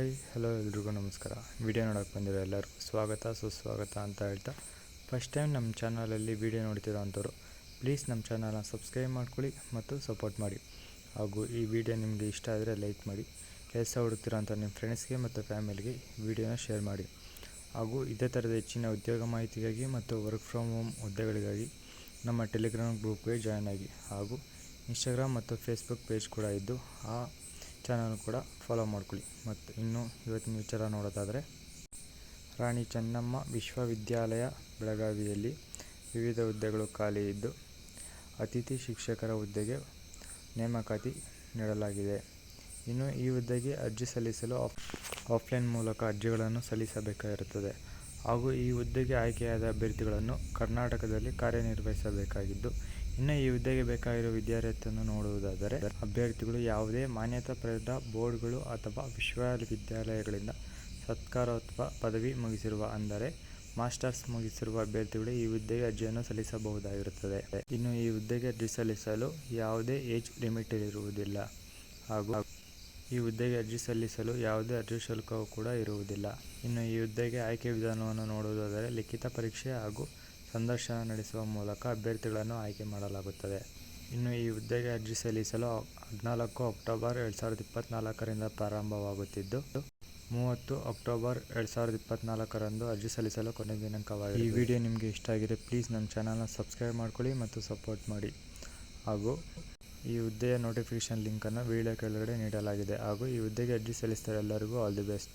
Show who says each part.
Speaker 1: Hi hello ಎಲ್ರಿಗೂ ನಮಸ್ಕಾರ. Video ನೋಡೋಕ್ಕೆ ಬಂದಿರೋ ಎಲ್ಲರಿಗೂ ಸ್ವಾಗತ ಸುಸ್ವಾಗತ ಅಂತ ಹೇಳ್ತಾ, ಫಸ್ಟ್ ಟೈಮ್ ನಮ್ಮ ಚಾನಲಲ್ಲಿ ವಿಡಿಯೋ ನೋಡ್ತಿರೋ ಅಂಥವ್ರು ಪ್ಲೀಸ್ ನಮ್ಮ ಚಾನಲ್ನ ಸಬ್ಸ್ಕ್ರೈಬ್ ಮಾಡ್ಕೊಳ್ಳಿ ಮತ್ತು ಸಪೋರ್ಟ್ ಮಾಡಿ. ಹಾಗೂ ಈ ವಿಡಿಯೋ ನಿಮಗೆ ಇಷ್ಟ ಆದರೆ ಲೈಕ್ ಮಾಡಿ. ಕೆಲಸ ಹುಡುಕ್ತಿರೋಂಥ ನಿಮ್ಮ ಫ್ರೆಂಡ್ಸ್ಗೆ ಮತ್ತು ಫ್ಯಾಮಿಲಿಗೆ ವಿಡಿಯೋನ ಶೇರ್ ಮಾಡಿ. ಹಾಗೂ ಇದೇ ಥರದ ಹೆಚ್ಚಿನ ಉದ್ಯೋಗ ಮಾಹಿತಿಗಾಗಿ ಮತ್ತು ವರ್ಕ್ ಫ್ರಮ್ ಹೋಮ್ ಹುದ್ದೆಗಳಿಗಾಗಿ ನಮ್ಮ ಟೆಲಿಗ್ರಾಮ್ ಗ್ರೂಪ್ಗೆ ಜಾಯ್ನ್ ಆಗಿ. ಹಾಗೂ ಇನ್ಸ್ಟಾಗ್ರಾಮ್ ಮತ್ತು ಫೇಸ್ಬುಕ್ ಪೇಜ್ ಕೂಡ ಇದ್ದು ಆ ಚಾನಲ್ ಕೂಡ ಫಾಲೋ ಮಾಡ್ಕೊಳ್ಳಿ. ಮತ್ತು ಇನ್ನು ಇವತ್ತಿನ ವಿಚಾರ ನೋಡೋದಾದರೆ, ರಾಣಿ ಚೆನ್ನಮ್ಮ ವಿಶ್ವವಿದ್ಯಾಲಯ ಬೆಳಗಾವಿಯಲ್ಲಿ ವಿವಿಧ ಹುದ್ದೆಗಳು ಖಾಲಿ ಇದ್ದು ಅತಿಥಿ ಶಿಕ್ಷಕರ ಹುದ್ದೆಗೆ ನೇಮಕಾತಿ ನೀಡಲಾಗಿದೆ. ಇನ್ನು ಈ ಹುದ್ದೆಗೆ ಅರ್ಜಿ ಸಲ್ಲಿಸಲು ಆಫ್ಲೈನ್ ಮೂಲಕ ಅರ್ಜಿಗಳನ್ನು ಸಲ್ಲಿಸಬೇಕಾಗಿರುತ್ತದೆ. ಹಾಗೂ ಈ ಹುದ್ದೆಗೆ ಆಯ್ಕೆಯಾದ ಅಭ್ಯರ್ಥಿಗಳನ್ನು ಕರ್ನಾಟಕದಲ್ಲಿ ಕಾರ್ಯನಿರ್ವಹಿಸಬೇಕಾಗಿದ್ದು, ಇನ್ನು ಈ ಹುದ್ದೆಗೆ ಬೇಕಾಗಿರುವ ವಿದ್ಯಾರ್ಥಿಯನ್ನು ನೋಡುವುದಾದರೆ, ಅಭ್ಯರ್ಥಿಗಳು ಯಾವುದೇ ಮಾನ್ಯತಾ ಪಡೆದ ಬೋರ್ಡ್ಗಳು ಅಥವಾ ವಿಶ್ವವಿದ್ಯಾಲಯಗಳಿಂದ ಸ್ನಾತಕೋತ್ತರ ಪದವಿ ಮುಗಿಸಿರುವ, ಅಂದರೆ ಮಾಸ್ಟರ್ಸ್ ಮುಗಿಸಿರುವ ಅಭ್ಯರ್ಥಿಗಳು ಈ ಹುದ್ದೆಗೆ ಅರ್ಜಿಯನ್ನು ಸಲ್ಲಿಸಬಹುದಾಗಿರುತ್ತದೆ. ಇನ್ನು ಈ ಹುದ್ದೆಗೆ ಅರ್ಜಿ ಸಲ್ಲಿಸಲು ಯಾವುದೇ ಏಜ್ ಲಿಮಿಟ್ ಇರುವುದಿಲ್ಲ. ಹಾಗೂ ಈ ಹುದ್ದೆಗೆ ಅರ್ಜಿ ಸಲ್ಲಿಸಲು ಯಾವುದೇ ಅರ್ಜಿ ಶುಲ್ಕವೂ ಕೂಡ ಇರುವುದಿಲ್ಲ. ಇನ್ನು ಈ ಹುದ್ದೆಗೆ ಆಯ್ಕೆ ವಿಧಾನವನ್ನು ನೋಡುವುದಾದರೆ, ಲಿಖಿತ ಪರೀಕ್ಷೆ ಹಾಗೂ ಸಂದರ್ಶನ ನಡೆಸುವ ಮೂಲಕ ಅಭ್ಯರ್ಥಿಗಳನ್ನು ಆಯ್ಕೆ ಮಾಡಲಾಗುತ್ತದೆ. ಇನ್ನು ಈ ಹುದ್ದೆಗೆ ಅರ್ಜಿ ಸಲ್ಲಿಸಲು 14 ಅಕ್ಟೋಬರ್ 2024 ಪ್ರಾರಂಭವಾಗುತ್ತಿದ್ದು 30 ಅಕ್ಟೋಬರ್ 2024 ಅರ್ಜಿ ಸಲ್ಲಿಸಲು ಕೊನೆಯ ದಿನಾಂಕವಾಗಿದೆ. ಈ ವಿಡಿಯೋ ನಿಮಗೆ ಇಷ್ಟ ಆಗಿದೆ ಪ್ಲೀಸ್ ನಮ್ಮ ಚಾನಲ್ನ ಸಬ್ಸ್ಕ್ರೈಬ್ ಮಾಡ್ಕೊಳ್ಳಿ ಮತ್ತು ಸಪೋರ್ಟ್ ಮಾಡಿ. ಹಾಗೂ ಈ ಹುದ್ದೆಯ ನೋಟಿಫಿಕೇಷನ್ ಲಿಂಕನ್ನು ವಿಡಿಯೋ ಕೆಳಗಡೆ ನೀಡಲಾಗಿದೆ. ಹಾಗೂ ಈ ಹುದ್ದೆಗೆ ಅರ್ಜಿ ಸಲ್ಲಿಸಿದ ಎಲ್ಲರಿಗೂ ಆಲ್ ದಿ ಬೆಸ್ಟ್.